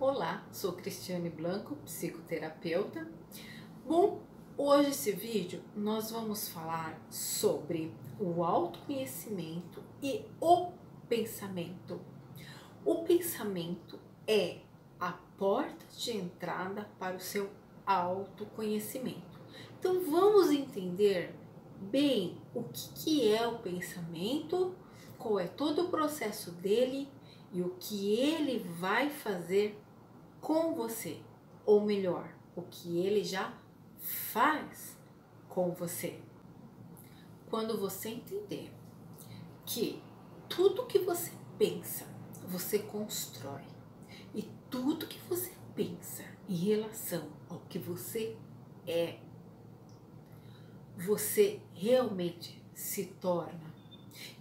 Olá, sou Cristiane Blanco, psicoterapeuta. Bom, hoje esse vídeo nós vamos falar sobre o autoconhecimento e o pensamento. O pensamento é a porta de entrada para o seu autoconhecimento. Então vamos entender bem o que é o pensamento, qual é todo o processo dele e o que ele vai fazer com você, ou melhor, o que ele já faz com você. Quando você entender que tudo que você pensa, você constrói, e tudo que você pensa em relação ao que você é, você realmente se torna.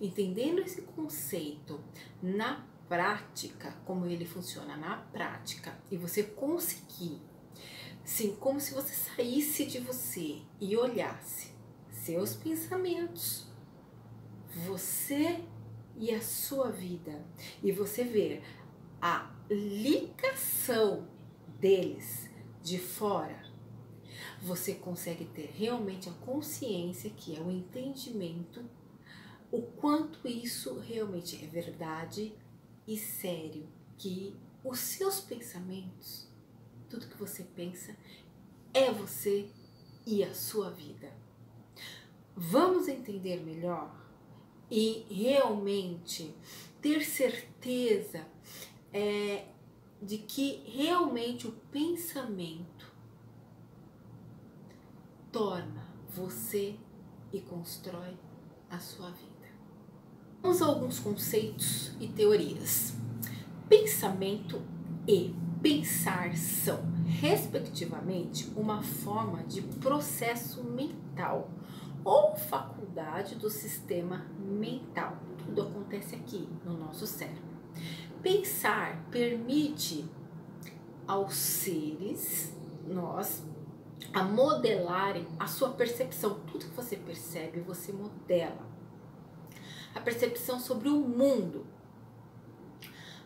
Entendendo esse conceito na prática, como ele funciona na prática, e você conseguir, sim, como se você saísse de você e olhasse seus pensamentos, você e a sua vida, e você ver a ligação deles de fora, você consegue ter realmente a consciência, que é o entendimento, o quanto isso realmente é verdade e sério, que os seus pensamentos, tudo que você pensa, é você e a sua vida. Vamos entender melhor e realmente ter certeza de que realmente o pensamento torna você e constrói a sua vida. Vamos a alguns conceitos e teorias. Pensamento e pensar são, respectivamente, uma forma de processo mental ou faculdade do sistema mental. Tudo acontece aqui no nosso cérebro. Pensar permite aos seres, nós, a modelarem a sua percepção. Tudo que você percebe, você modela. A percepção sobre o mundo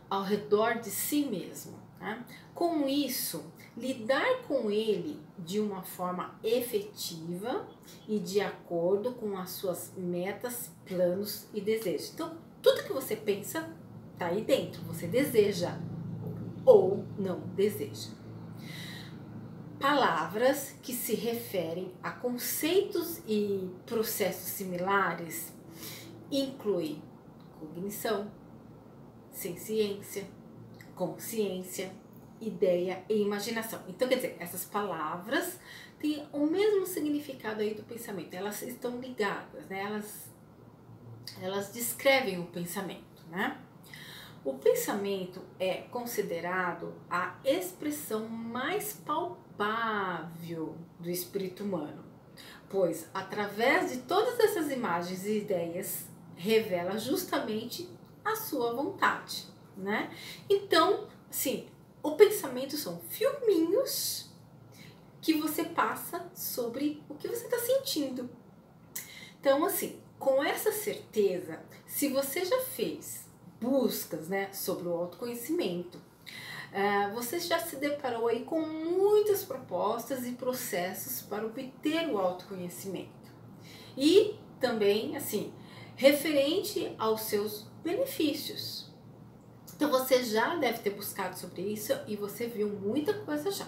ao redor de si mesmo. Né? Com isso, lidar com ele de uma forma efetiva e de acordo com as suas metas, planos e desejos. Então, tudo que você pensa está aí dentro. Você deseja ou não deseja. Palavras que se referem a conceitos e processos similares inclui cognição, ciência, consciência, ideia e imaginação. Então, quer dizer, essas palavras têm o mesmo significado aí do pensamento. Elas estão ligadas, né? Elas descrevem o pensamento, né? O pensamento é considerado a expressão mais palpável do espírito humano, pois através de todas essas imagens e ideias revela justamente a sua vontade, né? Então, sim, o pensamento são filminhos que você passa sobre o que você está sentindo. Então, assim, com essa certeza, se você já fez buscas, né, sobre o autoconhecimento, você já se deparou aí com muitas propostas e processos para obter o autoconhecimento. E também, assim, referente aos seus benefícios. Então você já deve ter buscado sobre isso e você viu muita coisa já.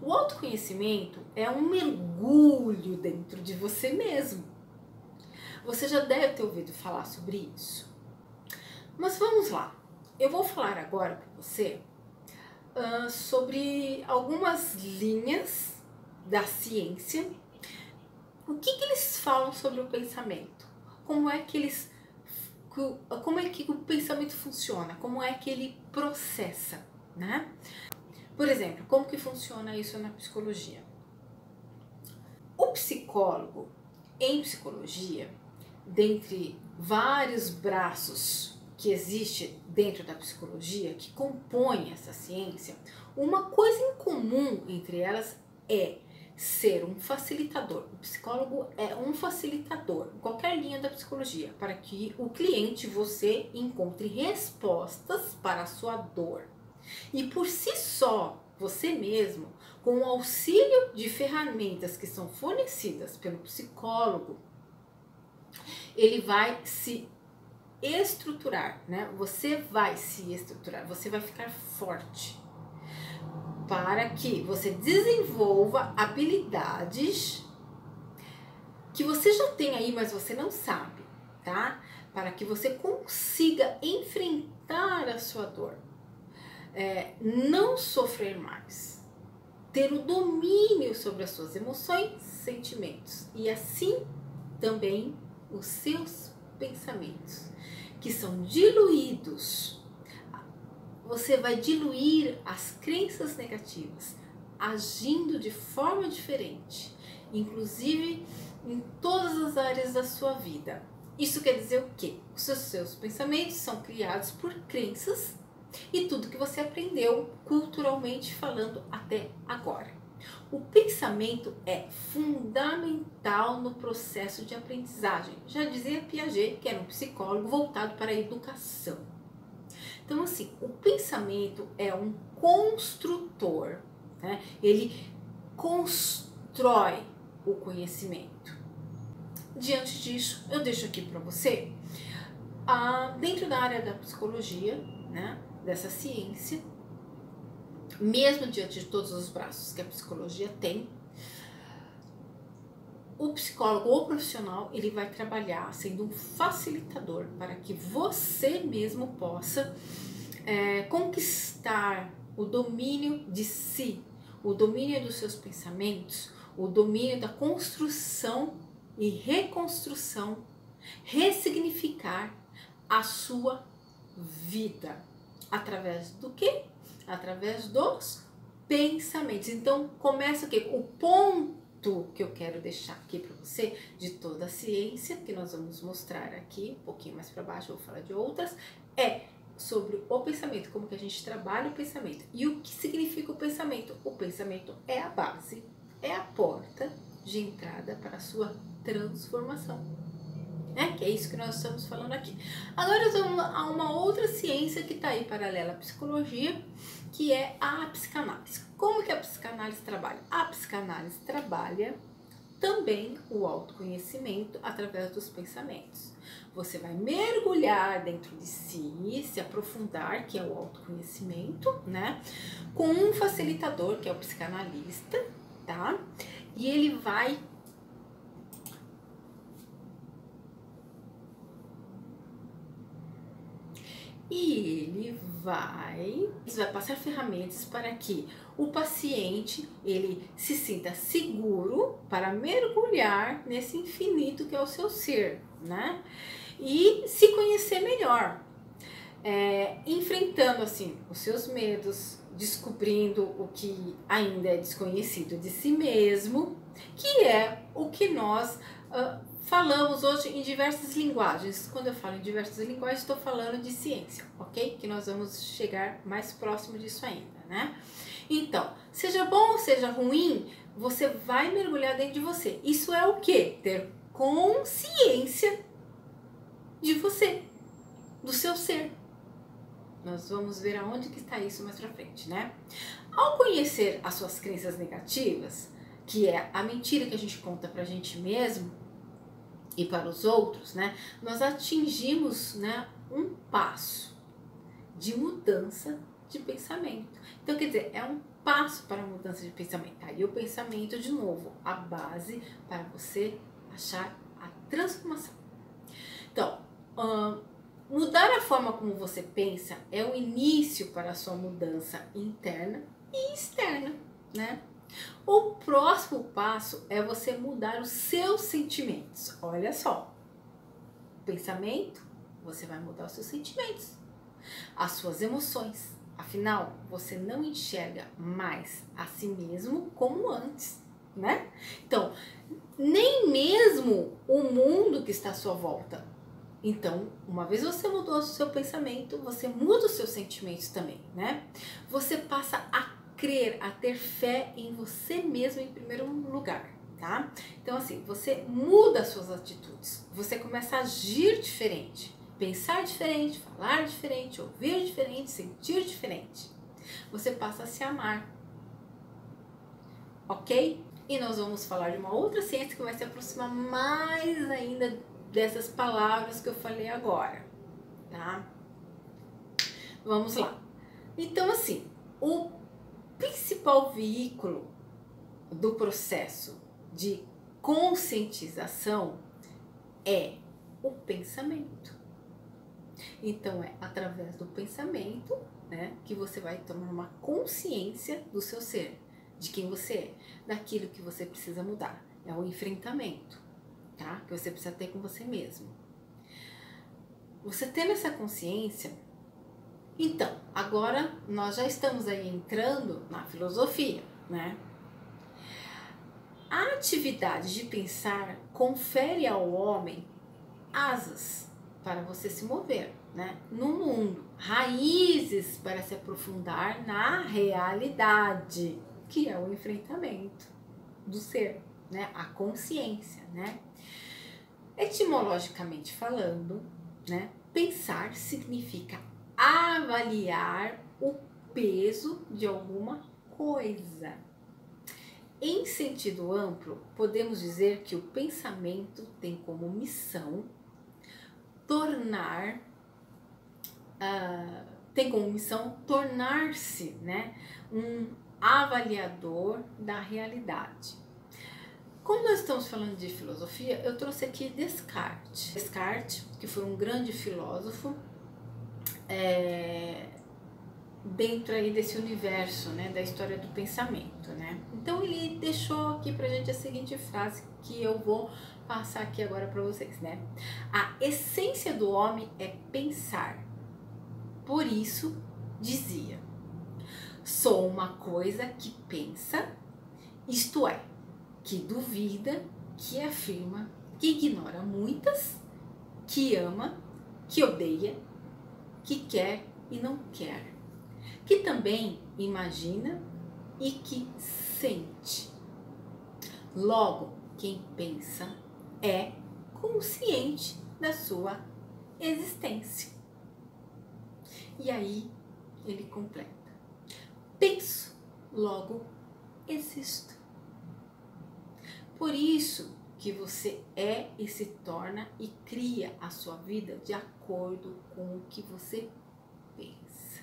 O autoconhecimento é um mergulho dentro de você mesmo. Você já deve ter ouvido falar sobre isso. Mas vamos lá. Eu vou falar agora para você sobre algumas linhas da ciência. O que eles falam sobre o pensamento? Como é que o pensamento funciona? Como é que ele processa, né? Por exemplo, como que funciona isso na psicologia? O psicólogo, em psicologia, dentre vários braços que existe dentro da psicologia, que compõem essa ciência, uma coisa em comum entre elas é ser um facilitador. O psicólogo é um facilitador, qualquer linha da psicologia, para que o cliente, você, encontre respostas para a sua dor. E por si só, você mesmo, com o auxílio de ferramentas que são fornecidas pelo psicólogo, ele vai se estruturar, né? Você vai se estruturar, você vai ficar forte para que você desenvolva habilidades que você já tem aí, mas você não sabe, tá? Para que você consiga enfrentar a sua dor, não sofrer mais, ter o domínio sobre as suas emoções, sentimentos e assim também os seus pensamentos, que são diluídos. Você vai diluir as crenças negativas, agindo de forma diferente, inclusive em todas as áreas da sua vida. Isso quer dizer o quê? Os seus pensamentos são criados por crenças e tudo que você aprendeu culturalmente falando até agora. O pensamento é fundamental no processo de aprendizagem. Já dizia Piaget, que era um psicólogo voltado para a educação. Então, assim, o pensamento é um construtor, né? Ele constrói o conhecimento. Diante disso, eu deixo aqui para você, dentro da área da psicologia, né, dessa ciência, mesmo diante de todos os braços que a psicologia tem, o psicólogo ou profissional, ele vai trabalhar sendo um facilitador para que você mesmo possa conquistar o domínio de si, o domínio dos seus pensamentos, o domínio da construção e reconstrução, ressignificar a sua vida. Através do quê? Através dos pensamentos. Então, começa o quê? O ponto que eu quero deixar aqui para você, de toda a ciência, que nós vamos mostrar aqui, um pouquinho mais para baixo, eu vou falar de outras, é sobre o pensamento, como que a gente trabalha o pensamento. E o que significa o pensamento? O pensamento é a base, é a porta de entrada para a sua transformação. Que é isso que nós estamos falando aqui. Agora vamos a uma outra ciência que está aí paralela à psicologia, que é a psicanálise. Como que a psicanálise trabalha? A psicanálise trabalha também o autoconhecimento através dos pensamentos. Você vai mergulhar dentro de si, se aprofundar, que é o autoconhecimento, né? Com um facilitador, que é o psicanalista, tá? E ele vai vai passar ferramentas para que o paciente ele se sinta seguro para mergulhar nesse infinito que é o seu ser, né? E se conhecer melhor, enfrentando assim os seus medos, descobrindo o que ainda é desconhecido de si mesmo, que é o que nós falamos hoje em diversas linguagens. Quando eu falo em diversas linguagens, estou falando de ciência, ok? Que nós vamos chegar mais próximo disso ainda, né? Então, seja bom ou seja ruim, você vai mergulhar dentro de você. Isso é o quê? Ter consciência de você, do seu ser. Nós vamos ver aonde que está isso mais pra frente, né? Ao conhecer as suas crenças negativas, que é a mentira que a gente conta pra gente mesmo e para os outros, né? Nós atingimos, né, um passo de mudança de pensamento. Então, quer dizer, é um passo para a mudança de pensamento. Aí o pensamento, de novo, a base para você achar a transformação. Então, mudar a forma como você pensa é o início para a sua mudança interna e externa, né? O próximo passo é você mudar os seus sentimentos. Olha só, pensamento, você vai mudar os seus sentimentos, as suas emoções. Afinal, você não enxerga mais a si mesmo como antes, né? Então, nem mesmo o mundo que está à sua volta. Então, uma vez você mudou o seu pensamento, você muda os seus sentimentos também, né? Você passa a crer, a ter fé em você mesmo em primeiro lugar, tá? Então, assim, você muda as suas atitudes, você começa a agir diferente, pensar diferente, falar diferente, ouvir diferente, sentir diferente. você passa a se amar. Ok? E nós vamos falar de uma outra ciência que vai se aproximar mais ainda dessas palavras que eu falei agora, tá? Vamos lá. Então, assim, o principal veículo do processo de conscientização é o pensamento. Então, é através do pensamento, né, que você vai tomar uma consciência do seu ser, de quem você é, daquilo que você precisa mudar. É o enfrentamento, tá? Que você precisa ter com você mesmo. Você tendo essa consciência, então, agora nós já estamos aí entrando na filosofia, né? A atividade de pensar confere ao homem asas para você se mover, né, no mundo, raízes para se aprofundar na realidade, que é o enfrentamento do ser, né, a consciência, né? Etimologicamente falando, né, pensar significa avaliar o peso de alguma coisa. Em sentido amplo, podemos dizer que o pensamento tem como missão tornar-se, né, um avaliador da realidade. Como nós estamos falando de filosofia, eu trouxe aqui Descartes. Descartes, que foi um grande filósofo, dentro aí desse universo, né, da história do pensamento, né? Então ele deixou aqui pra gente a seguinte frase que eu vou passar aqui agora para vocês, né? A essência do homem é pensar. Por isso dizia: sou uma coisa que pensa, isto é, que duvida, que afirma, que ignora muitas, que ama, que odeia, que quer e não quer, que também imagina e que sente. Logo, quem pensa é consciente da sua existência. E aí ele completa: penso, logo existo. Por isso que você é e se torna e cria a sua vida de acordo com o que você pensa.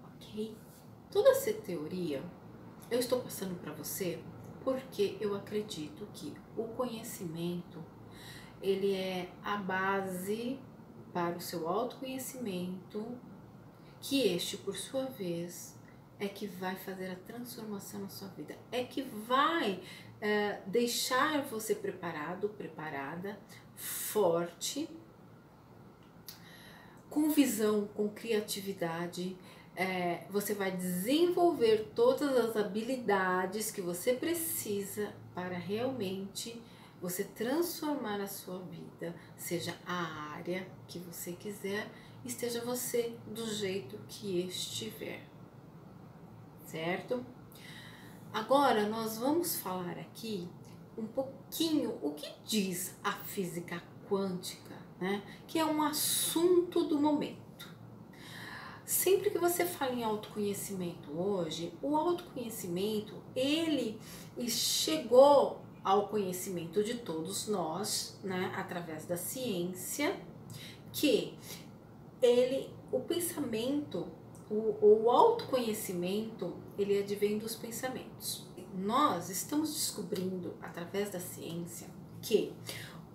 Ok? Toda essa teoria eu estou passando para você porque eu acredito que o conhecimento ele é a base para o seu autoconhecimento, que este, por sua vez, é que vai fazer a transformação na sua vida, é que vai deixar você preparado, preparada, forte, com visão, com criatividade. Você vai desenvolver todas as habilidades que você precisa para realmente você transformar a sua vida, seja a área que você quiser, esteja você do jeito que estiver, certo? Agora nós vamos falar aqui um pouquinho o que diz a física quântica, né? Que é um assunto do momento. Sempre que você fala em autoconhecimento hoje, o autoconhecimento, ele chegou ao conhecimento de todos nós, né, através da ciência, que o pensamento, o autoconhecimento, ele advém dos pensamentos. Nós estamos descobrindo, através da ciência, que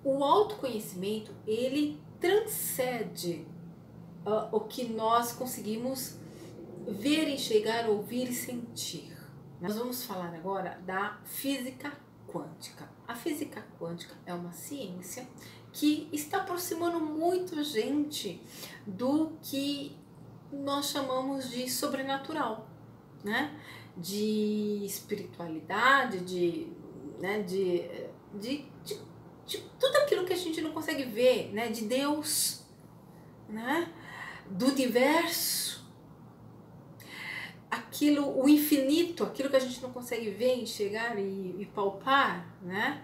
o autoconhecimento, ele transcende o que nós conseguimos ver, enxergar, ouvir e sentir. Nós vamos falar agora da física quântica. A física quântica é uma ciência que está aproximando muito gente do que nós chamamos de sobrenatural, né? De espiritualidade, de tudo aquilo que a gente não consegue ver, né? De Deus, né? Do universo, aquilo, o infinito, aquilo que a gente não consegue ver, enxergar e palpar, né?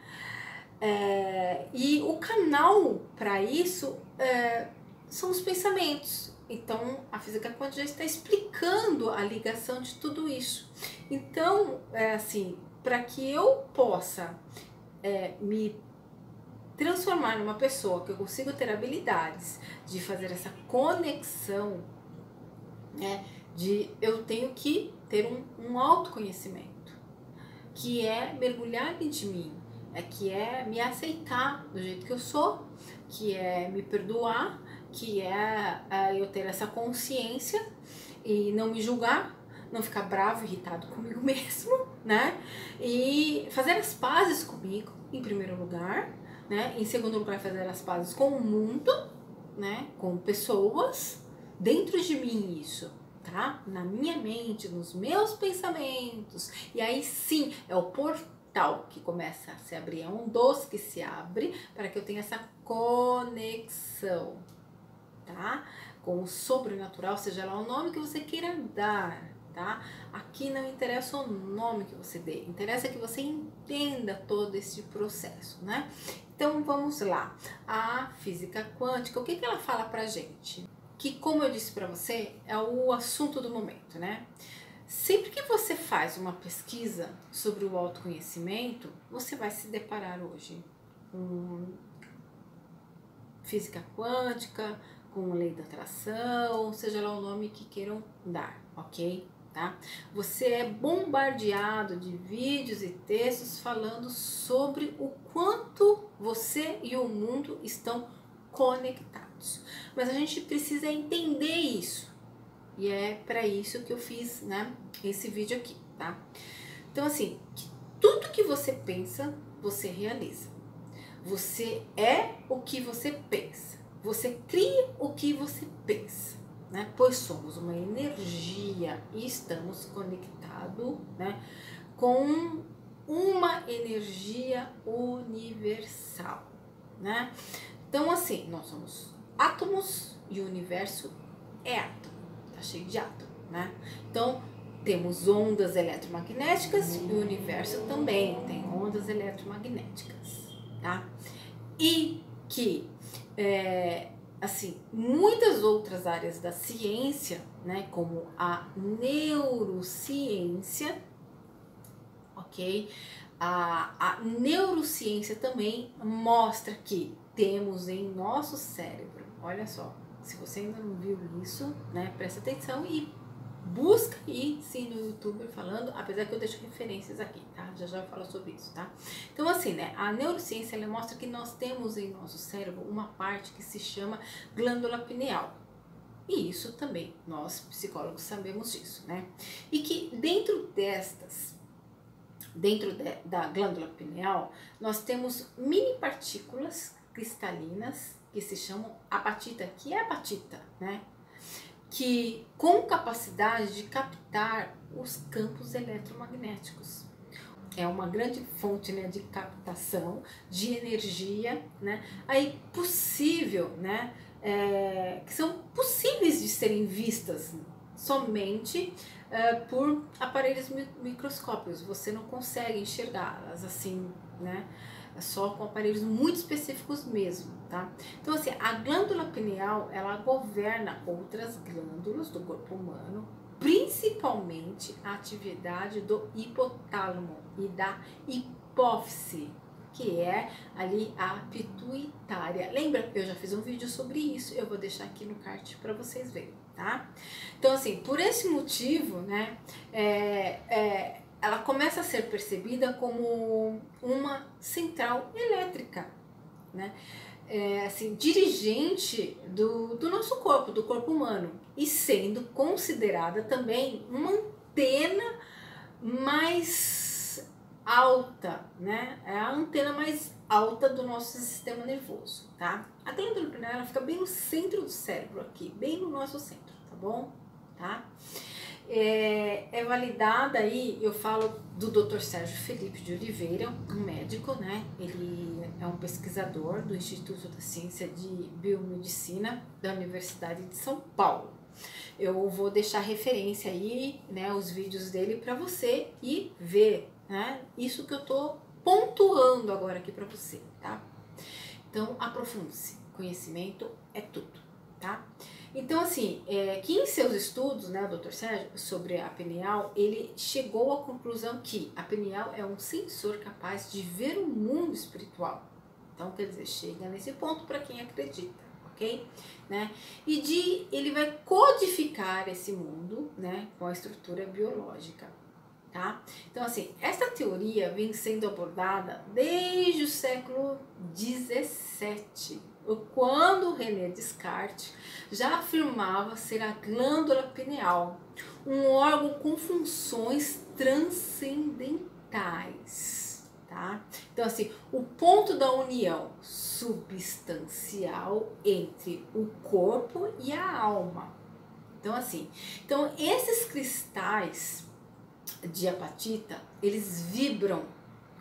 E o canal para isso são os pensamentos. Então, a física quântica já está explicando a ligação de tudo isso. Então, assim, para que eu possa me transformar numa pessoa que eu consigo ter habilidades de fazer essa conexão, né, eu tenho que ter um autoconhecimento, que é mergulhar dentro de mim, que é me aceitar do jeito que eu sou, que é me perdoar, que é eu ter essa consciência e não me julgar, não ficar bravo, irritado comigo mesmo, né? E fazer as pazes comigo, em primeiro lugar, né? Em segundo lugar, fazer as pazes com o mundo, né? Com pessoas, dentro de mim isso, tá? Na minha mente, nos meus pensamentos. E aí sim, é o portal que começa a se abrir, é um dos que se abre para que eu tenha essa conexão, tá? Com o sobrenatural, seja lá o nome que você queira dar, tá? Aqui não interessa o nome que você dê, interessa que você entenda todo esse processo, né? Então vamos lá. A física quântica, o que ela fala pra gente? Que, como eu disse pra você, é o assunto do momento, né? Sempre que você faz uma pesquisa sobre o autoconhecimento, você vai se deparar hoje com física quântica, com lei da atração, seja lá o nome que queiram dar, ok? Tá? Você é bombardeado de vídeos e textos falando sobre o quanto você e o mundo estão conectados. Mas a gente precisa entender isso. E é para isso que eu fiz, né, esse vídeo aqui, tá? Então, assim, tudo que você pensa, você realiza. Você é o que você pensa. Você cria o que você pensa, né? Pois somos uma energia e estamos conectados, né, com uma energia universal, né? Então, assim, nós somos átomos e o universo é átomo, tá cheio de átomo, né? Então, temos ondas eletromagnéticas e o universo também tem ondas eletromagnéticas, tá? E que, assim, muitas outras áreas da ciência, né, como a neurociência, ok? A neurociência também mostra que temos em nosso cérebro, olha só, se você ainda não viu isso, né, presta atenção e busca aí sim no YouTube falando, apesar que eu deixo referências aqui, tá? Já eu falo sobre isso, tá? Então, assim, né, a neurociência ela mostra que nós temos em nosso cérebro uma parte que se chama glândula pineal. E isso também, nós psicólogos sabemos disso, né? E que dentro da glândula pineal, nós temos mini partículas cristalinas que se chamam apatita, que é apatita, né? Que com capacidade de captar os campos eletromagnéticos. É uma grande fonte, né, de captação de energia, né? Aí possível, né? Que são possíveis de serem vistas somente por aparelhos microscópicos. Você não consegue enxergá-las assim, né? É só com aparelhos muito específicos mesmo, tá? Então, assim, a glândula pineal, ela governa outras glândulas do corpo humano, principalmente a atividade do hipotálamo e da hipófise, que é ali a pituitária. Lembra? Eu já fiz um vídeo sobre isso, eu vou deixar aqui no card para vocês verem, tá? Então, assim, por esse motivo, né, ela começa a ser percebida como uma central elétrica, né? Assim, dirigente do nosso corpo, do corpo humano, e sendo considerada também uma antena mais alta, né? É a antena mais alta do nosso sistema nervoso, tá? A glândula pineal ela fica bem no centro do cérebro aqui, bem no nosso centro, tá bom? Tá? É validada aí, eu falo do Dr. Sérgio Felipe de Oliveira, um médico, né? Ele é um pesquisador do Instituto da Ciência de Biomedicina da Universidade de São Paulo. Eu vou deixar referência aí, né, os vídeos dele para você e ver, né? Isso que eu tô pontuando agora aqui para você, tá? Então, aprofunde-se. Conhecimento é tudo. tá? Então, assim, que em seus estudos, né, o Dr. Sérgio, sobre a pineal, ele chegou à conclusão que a pineal é um sensor capaz de ver o mundo espiritual. Então, quer dizer, chega nesse ponto para quem acredita, ok? Né? E ele vai codificar esse mundo, né, com a estrutura biológica, tá? Então, assim, essa teoria vem sendo abordada desde o século XVII, quando René Descartes já afirmava ser a glândula pineal, um órgão com funções transcendentais, tá? Então, assim, o ponto da união substancial entre o corpo e a alma. Então, assim, esses cristais de apatita, eles vibram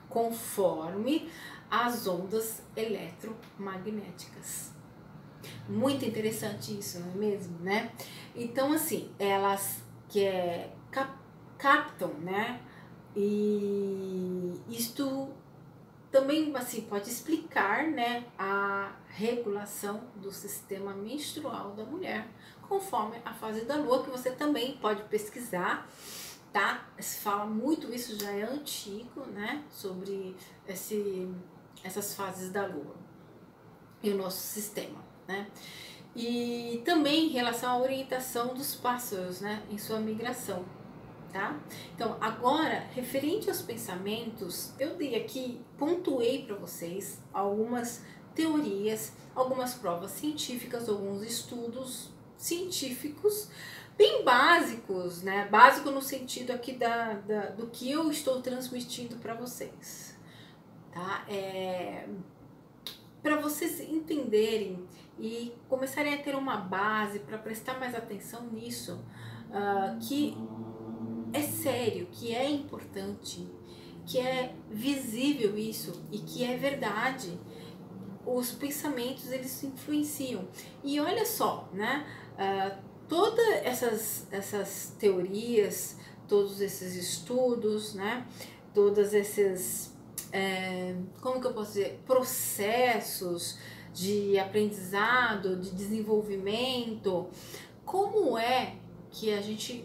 conforme as ondas eletromagnéticas. Muito interessante isso, não é mesmo, né? Então, assim, elas captam, né? E isto também, assim, pode explicar, né, a regulação do sistema menstrual da mulher, conforme a fase da lua, que você também pode pesquisar, tá? Se fala muito, isso já é antigo, né, sobre essas fases da lua e o nosso sistema, né? E também em relação à orientação dos pássaros, né, em sua migração, tá? Então, agora, referente aos pensamentos, eu dei aqui, pontuei para vocês algumas teorias, algumas provas científicas, alguns estudos científicos bem básicos, né? Básico no sentido aqui do que eu estou transmitindo para vocês, tá? Para vocês entenderem e começarem a ter uma base para prestar mais atenção nisso, que é sério, que é importante, que é visível isso e que é verdade. Os pensamentos, eles influenciam. E olha só, né? Todas essas teorias, todos esses estudos, né? Todos esses, como que eu posso dizer, processos de aprendizado, de desenvolvimento, como é que a gente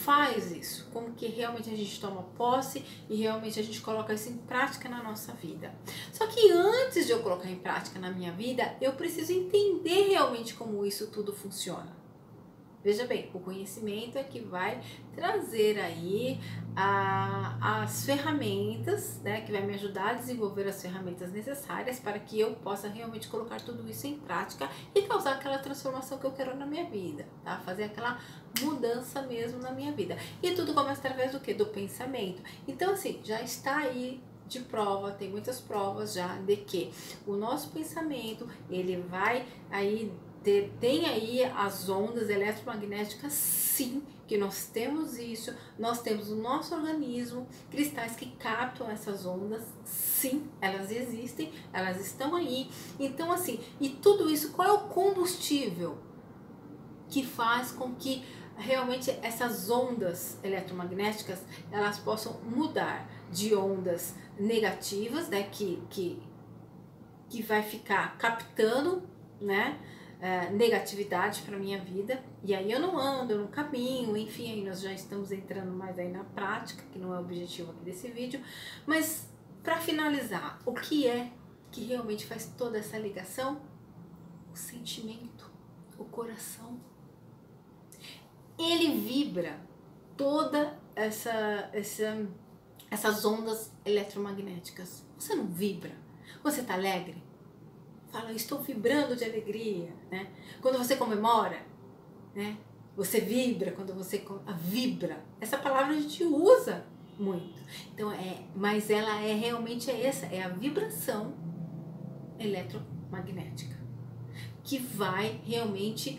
faz isso, como que realmente a gente toma posse e realmente a gente coloca isso em prática na nossa vida. Só que antes de eu colocar em prática na minha vida, eu preciso entender realmente como isso tudo funciona. Veja bem, o conhecimento é que vai trazer aí as ferramentas, né, que vai me ajudar a desenvolver as ferramentas necessárias para que eu possa realmente colocar tudo isso em prática e causar aquela transformação que eu quero na minha vida, tá? Fazer aquela mudança mesmo na minha vida. E tudo começa através do quê? Do pensamento. Então, assim, já está aí de prova, tem muitas provas já de que o nosso pensamento, ele vai aí tem aí as ondas eletromagnéticas, sim, que nós temos isso, nós temos no nosso organismo cristais que captam essas ondas, sim, elas existem, elas estão aí. Então, assim, e tudo isso, qual é o combustível que faz com que realmente essas ondas eletromagnéticas, elas possam mudar de ondas negativas, né, que vai ficar captando, né, negatividade para minha vida, e aí eu não ando, eu não caminho, enfim, aí nós já estamos entrando mais aí na prática, que não é o objetivo aqui desse vídeo, mas para finalizar, o que é que realmente faz toda essa ligação? O sentimento, o coração. Ele vibra toda essas ondas eletromagnéticas. Você não vibra? Você está alegre? Fala, estou vibrando de alegria, né? Quando você comemora, né? Você vibra, quando você vibra. Essa palavra a gente usa muito. Então, mas ela realmente essa, é a vibração eletromagnética que vai realmente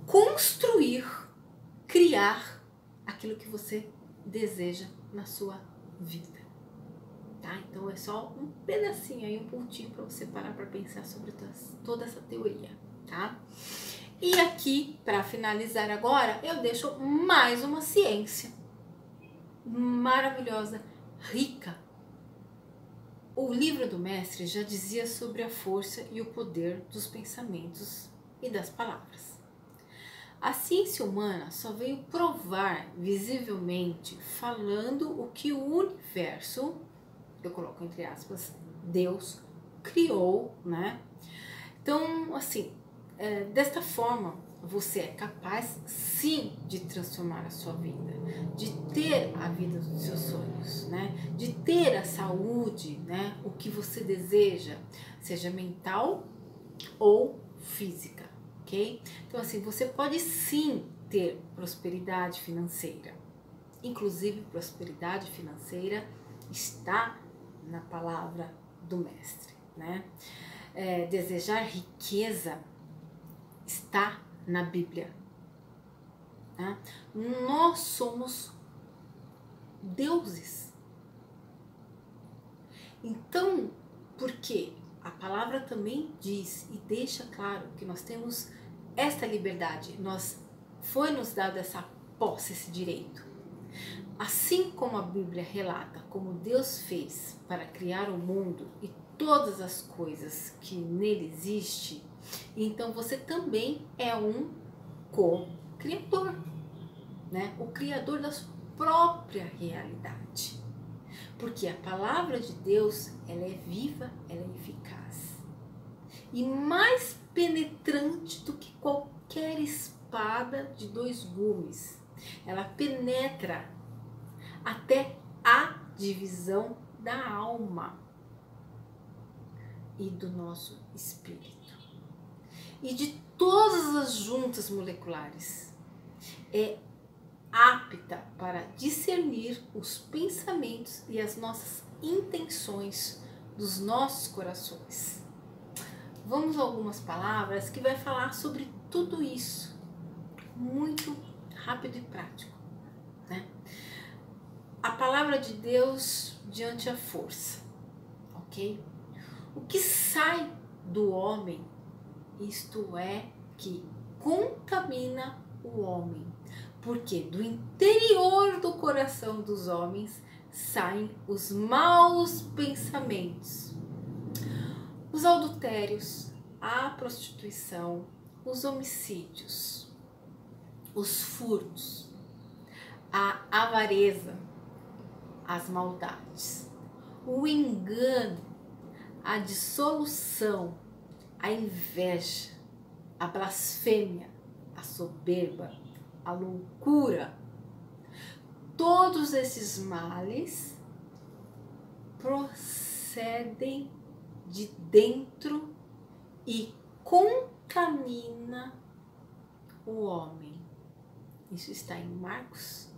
construir, criar aquilo que você deseja na sua vida. Tá? Então é só um pedacinho aí, um pontinho para você parar para pensar sobre toda essa teoria, tá? E aqui, para finalizar agora, eu deixo mais uma ciência maravilhosa, rica. O livro do mestre já dizia sobre a força e o poder dos pensamentos e das palavras. A ciência humana só veio provar visivelmente, falando o que o universo, eu coloco entre aspas, Deus criou, né? Então, assim, desta forma, você é capaz, sim, de transformar a sua vida, de ter a vida dos seus sonhos, né? De ter a saúde, né? O que você deseja, seja mental ou física, ok? Então, assim, você pode sim ter prosperidade financeira. Inclusive, prosperidade financeira está na palavra do mestre, né? Desejar riqueza está na Bíblia. Tá? Nós somos deuses. Então, por quê? A palavra também diz e deixa claro que nós temos esta liberdade, foi nos dado essa posse, esse direito. Assim como a Bíblia relata como Deus fez para criar o mundo e todas as coisas que nele existe, então você também é um co-criador, né? O criador da sua própria realidade. Porque a palavra de Deus, ela é viva, ela é eficaz. E mais penetrante do que qualquer espada de 2 gumes. Ela penetra até a divisão da alma e do nosso espírito. E de todas as juntas moleculares. É apta para discernir os pensamentos e as nossas intenções dos nossos corações. Vamos a algumas palavras que vai falar sobre tudo isso, muito rápido e prático, né? A palavra de Deus diante a força, ok? O que sai do homem, isto é, que contamina o homem, porque do interior do coração dos homens saem os maus pensamentos, os adultérios, a prostituição, os homicídios, os furtos, a avareza, as maldades, o engano, a dissolução, a inveja, a blasfêmia, a soberba, a loucura. Todos esses males procedem de dentro e contamina o homem. Isso está em Marcos,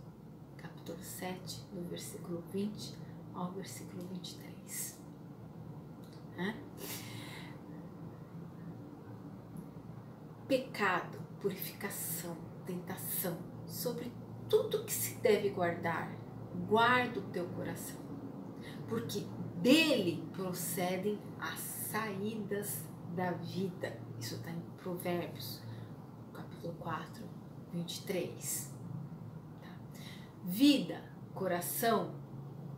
capítulo 7, do versículo 20 ao versículo 23. Pecado, purificação, tentação, sobre tudo que se deve guardar, guarda o teu coração, porque dele procedem as saídas da vida. Isso está em Provérbios, capítulo 4, 23. Tá? Vida, coração,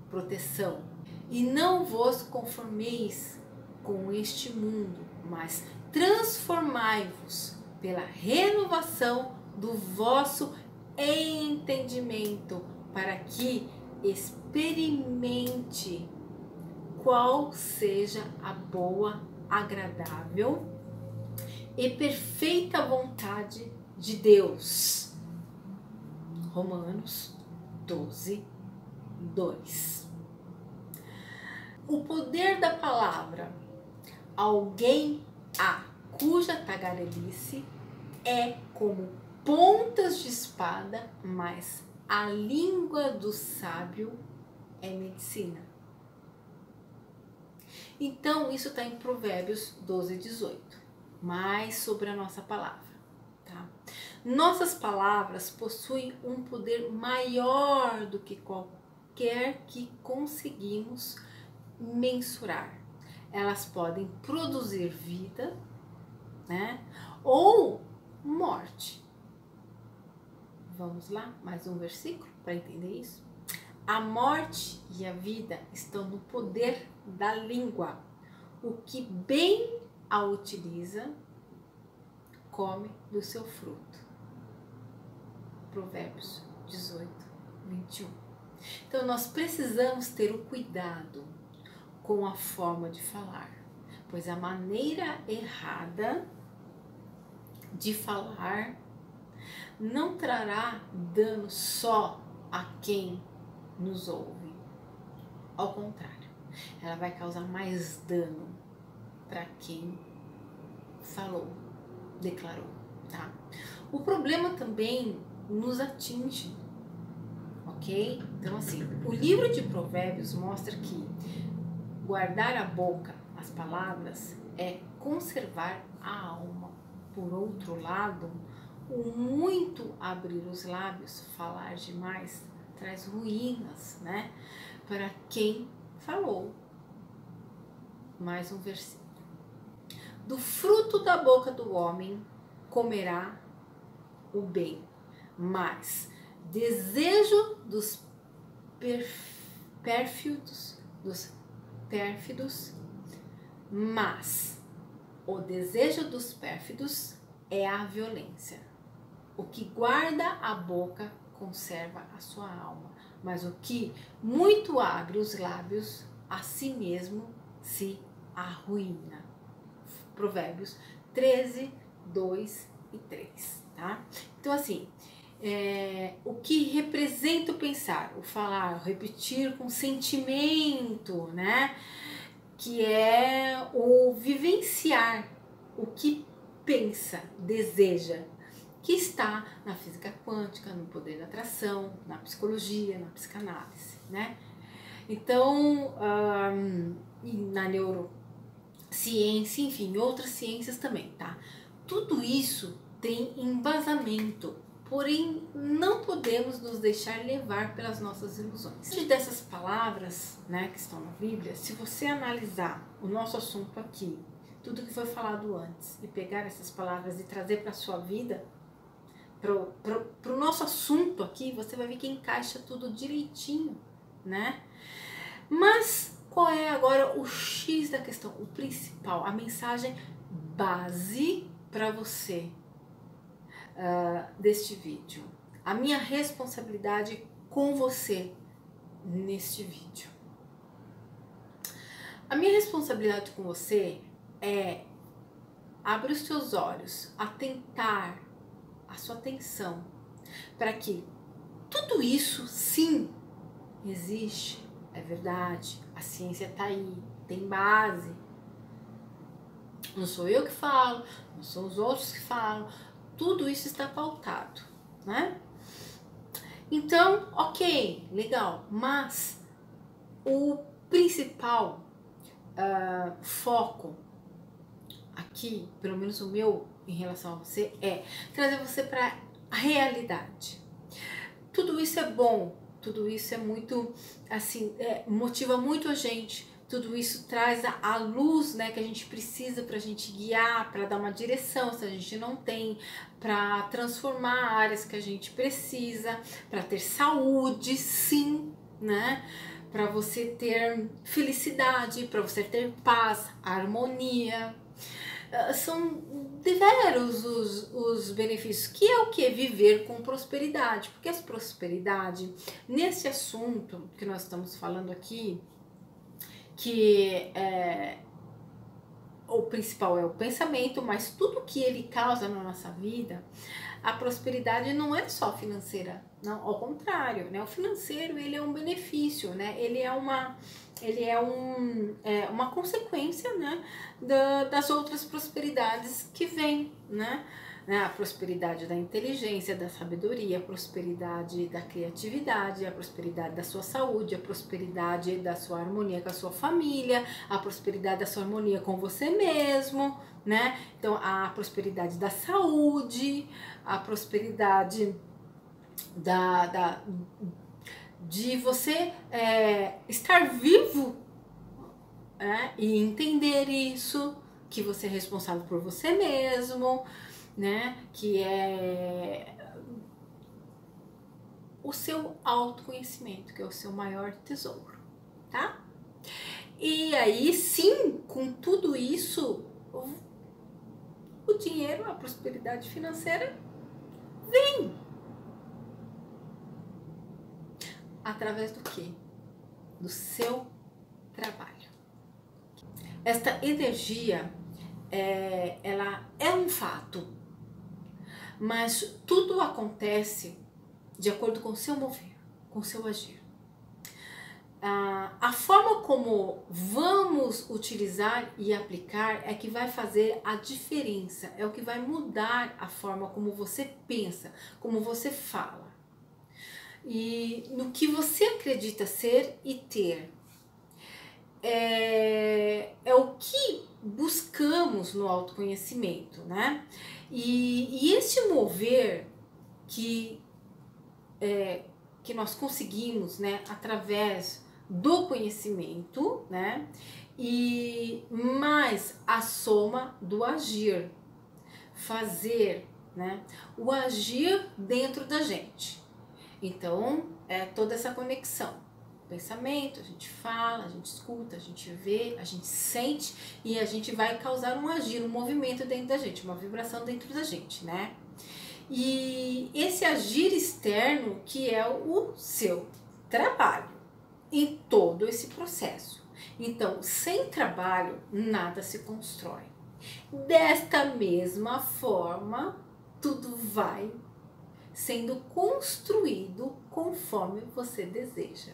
proteção. E não vos conformeis com este mundo, mas transformai-vos pela renovação do vosso entendimento, para que experimente qual seja a boa, agradável e perfeita vontade de Deus. Romanos 12, 2. O poder da palavra. Alguém cuja tagarelice é como pontas de espada, mas a língua do sábio é medicina. Então, isso está em Provérbios 12, 18. Mais sobre a nossa palavra. Tá? Nossas palavras possuem um poder maior do que qualquer que conseguimos mensurar. Elas podem produzir vida, né? Ou morte. Vamos lá, mais um versículo para entender isso. A morte e a vida estão no poder da língua. O que bem a utiliza, come do seu fruto. Provérbios 18, 21. Então nós precisamos ter o cuidado com a forma de falar, pois a maneira errada de falar não trará dano só a quem nos ouve. Ao contrário, ela vai causar mais dano para quem falou, declarou, tá? O problema também nos atinge, ok? Então assim, o livro de Provérbios mostra que guardar a boca, as palavras, é conservar a alma. Por outro lado, o muito abrir os lábios, falar demais, traz ruínas, né? Para quem falou. Mais um versículo. Do fruto da boca do homem comerá o bem, mas desejo dos pérfidos, mas o desejo dos pérfidos é a violência. O que guarda a boca conserva a sua alma, mas o que muito abre os lábios, a si mesmo se arruína. Provérbios 13, 2 e 3, tá? Então assim, o que representa o pensar, o falar, o repetir com sentimento, né? Que é o vivenciar o que pensa, deseja, que está na física quântica, no poder da atração, na psicologia, na psicanálise, né? Então, e na neurociência, enfim, outras ciências também, tá? Tudo isso tem embasamento, porém não podemos nos deixar levar pelas nossas ilusões. Diante dessas palavras, né, que estão na Bíblia, se você analisar o nosso assunto aqui, tudo que foi falado antes, e pegar essas palavras e trazer para a sua vida, para o nosso assunto aqui, você vai ver que encaixa tudo direitinho, né? Mas qual é agora o X da questão, o principal, a mensagem base para você deste vídeo? A minha responsabilidade com você neste vídeo. A minha responsabilidade com você é abrir os seus olhos, atentar a sua atenção para que tudo isso sim existe, é verdade, a ciência está aí, tem base. Não sou eu que falo, não são os outros que falam, tudo isso está pautado, né? Então, ok, legal, mas o principal foco aqui, pelo menos o meu em relação a você, é trazer você para a realidade. Tudo isso é bom, tudo isso é muito, assim, motiva muito a gente, tudo isso traz a luz, né, que a gente precisa para a gente guiar, para dar uma direção se a gente não tem, para transformar áreas que a gente precisa, para ter saúde, sim, né, para você ter felicidade, para você ter paz, harmonia. São diversos os benefícios, que é o que? Viver com prosperidade, porque essa prosperidade, nesse assunto que nós estamos falando aqui, que o principal é o pensamento, mas tudo que ele causa na nossa vida, a prosperidade não é só financeira, não, ao contrário, né? O financeiro, ele é um benefício, né? Ele é uma consequência, né, das outras prosperidades que vêm, né? A prosperidade da inteligência, da sabedoria, a prosperidade da criatividade, a prosperidade da sua saúde, a prosperidade da sua harmonia com a sua família, a prosperidade da sua harmonia com você mesmo, né? Então, a prosperidade da saúde, a prosperidade de você estar vivo, né? E entender isso, que você é responsável por você mesmo, né? Que é o seu autoconhecimento, que é o seu maior tesouro, tá? E aí sim, com tudo isso, o dinheiro, a prosperidade financeira vem. através do quê? Do seu trabalho. Esta energia, ela é um fato, mas tudo acontece de acordo com o seu mover, com o seu agir. A forma como vamos utilizar e aplicar é que vai fazer a diferença, é o que vai mudar a forma como você pensa, como você fala. E no que você acredita ser e ter. É o que buscamos no autoconhecimento, né? E este mover que nós conseguimos, né, através do conhecimento, né, e mais a soma do agir, fazer, né, o agir dentro da gente. Então, é toda essa conexão. Pensamento, a gente fala, a gente escuta, a gente vê, a gente sente e a gente vai causar um agir, um movimento dentro da gente, uma vibração dentro da gente, né? E esse agir externo que é o seu trabalho em todo esse processo. Então, sem trabalho, nada se constrói. Desta mesma forma, tudo vai sendo construído conforme você deseja.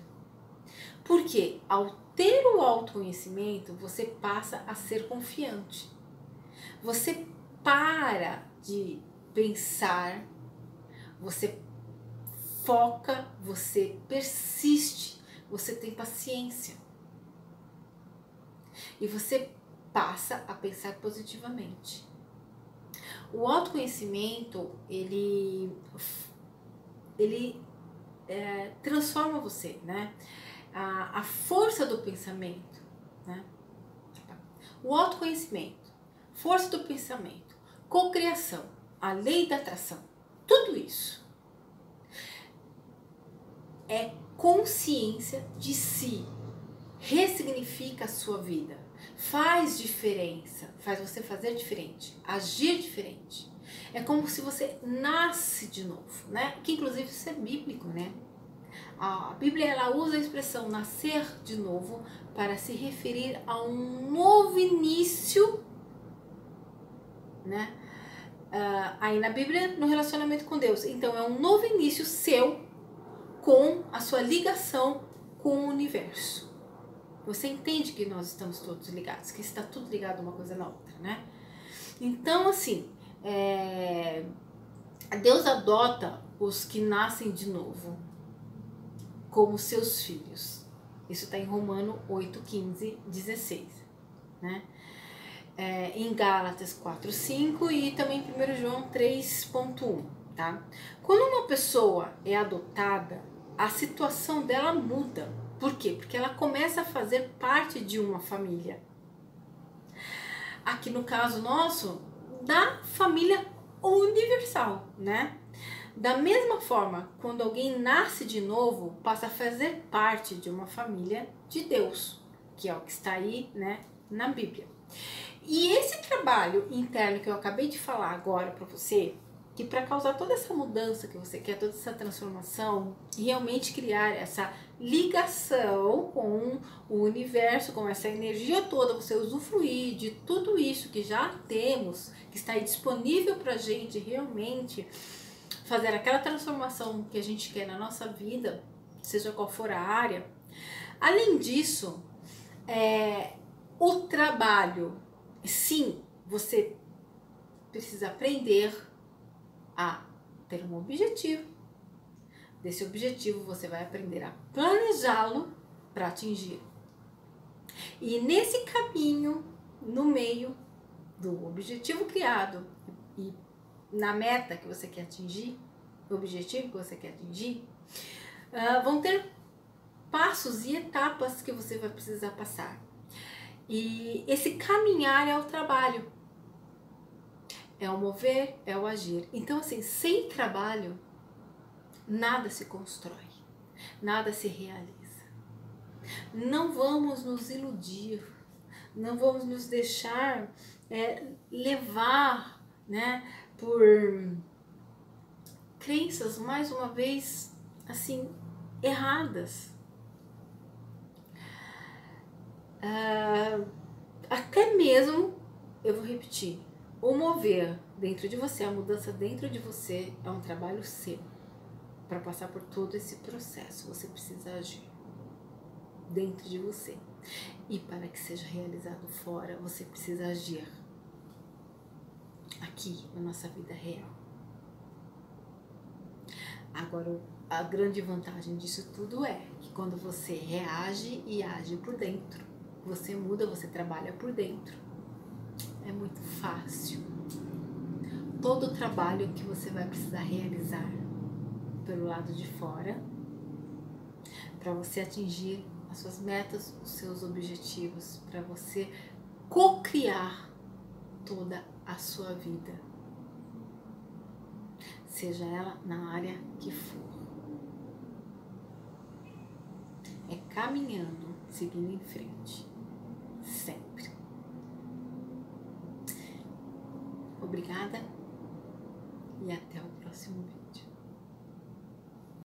Porque ao ter o autoconhecimento, você passa a ser confiante. Você para de pensar, você foca, você persiste, você tem paciência. E você passa a pensar positivamente. O autoconhecimento, ele transforma você, né? A força do pensamento, né? O autoconhecimento, força do pensamento, cocriação, a lei da atração, tudo isso é consciência de si, ressignifica a sua vida, faz diferença, faz você fazer diferente, agir diferente. É como se você nasce de novo, né? Que inclusive isso é bíblico, né? A Bíblia ela usa a expressão nascer de novo para se referir a um novo início, né? Aí na Bíblia, no relacionamento com Deus. Então é um novo início seu com a sua ligação com o universo. Você entende que nós estamos todos ligados, que está tudo ligado uma coisa na outra, né? Então assim, Deus adota os que nascem de novo como seus filhos. Isso está em Romano 8, 15, 16, né? Em Gálatas 4, 5 e também em 1 João 3.1, tá? Quando uma pessoa é adotada, a situação dela muda. Por quê? Porque ela começa a fazer parte de uma família. Aqui no caso nosso, da família universal, né? Da mesma forma, quando alguém nasce de novo, passa a fazer parte de uma família de Deus, que é o que está aí, né, na Bíblia. E esse trabalho interno que eu acabei de falar agora para você, que para causar toda essa mudança que você quer, toda essa transformação, realmente criar essa ligação com o universo, com essa energia toda, você usufruir de tudo isso que já temos, que está aí disponível para a gente realmente fazer aquela transformação que a gente quer na nossa vida, seja qual for a área. Além disso, o trabalho, sim, você precisa aprender a ter um objetivo. Desse objetivo você vai aprender a planejá-lo para atingir. E nesse caminho, no meio do objetivo criado e na meta que você quer atingir, o objetivo que você quer atingir, vão ter passos e etapas que você vai precisar passar. E esse caminhar é o trabalho, é o mover, é o agir. Então assim, sem trabalho, nada se constrói, nada se realiza. Não vamos nos iludir, não vamos nos deixar levar, né, por crenças, mais uma vez, assim, erradas. Até mesmo, eu vou repetir, o mover dentro de você, a mudança dentro de você é um trabalho seu. Para passar por todo esse processo, você precisa agir dentro de você. E para que seja realizado fora, você precisa agir aqui na nossa vida real. Agora, a grande vantagem disso tudo é que quando você reage e age por dentro, você muda, você trabalha por dentro. É muito fácil. Todo o trabalho que você vai precisar realizar pelo lado de fora, para você atingir as suas metas, os seus objetivos, para você co-criar toda a sua vida, seja ela na área que for. É caminhando, seguindo em frente, sempre. Obrigada e até o próximo vídeo.